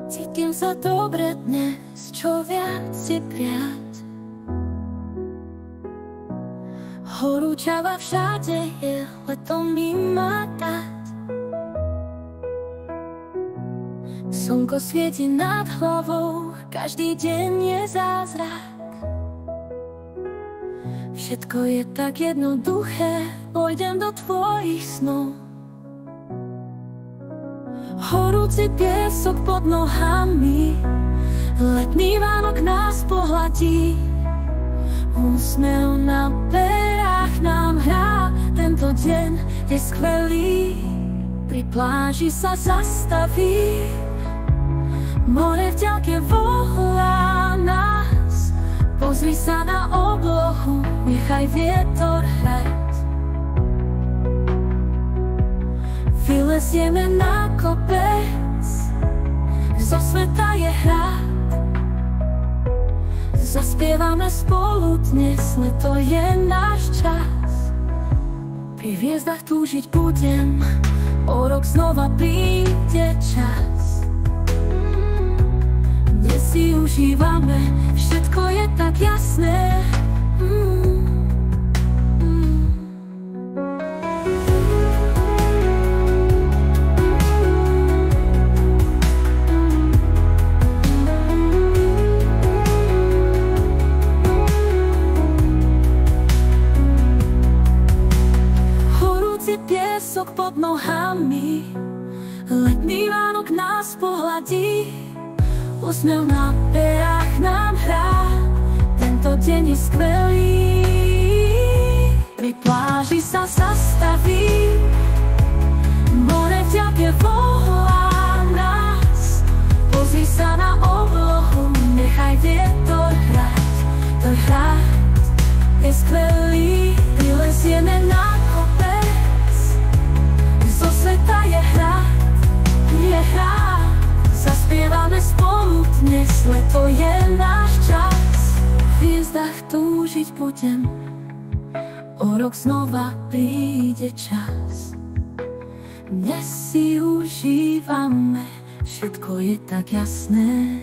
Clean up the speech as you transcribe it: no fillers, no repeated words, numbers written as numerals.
Cítim sa dobre dnes, čo viac si prijať. Horúčava všade je, leto mi má dať. Slnko svieti nad hlavou, každý deň je zázrak. Všetko je tak jednoduché, pôjdem do tvojich snov. Horúci piesok pod nohami, letný Vánok nás pohladí. Úsmev na perách nám hrá, tento deň je skvelý. Pri pláži sa zastaví, more v ďalke volá nás. Pozri sa na oblohu, nechaj vietor hrať. Vylesieme na kopec, zo sveta je hrad. Zaspievame spolu dnes, leto je náš čas. Pri hviezdach túžiť budem, o rok znova príde čas. Dnes si užívame, všetko je tak jasné. Piesok pod nohami, letný Vánok nás pohladí. Úsmev na perách nám hrá, tento deň je skvelý. Pri pláži sa zastaví, more v ďalke volá nás. Pozri sa na oblohu, nechaj vietor hrať. Tvoj hrad je skvelý, vylesieme na kopec, zo sveta je hrad, je hrad. Zaspievame spolu dnes, leto je náš čas. V hviezdach túžiť budem, o rok znova príde čas. Dnes si užívame, všetko je tak jasné.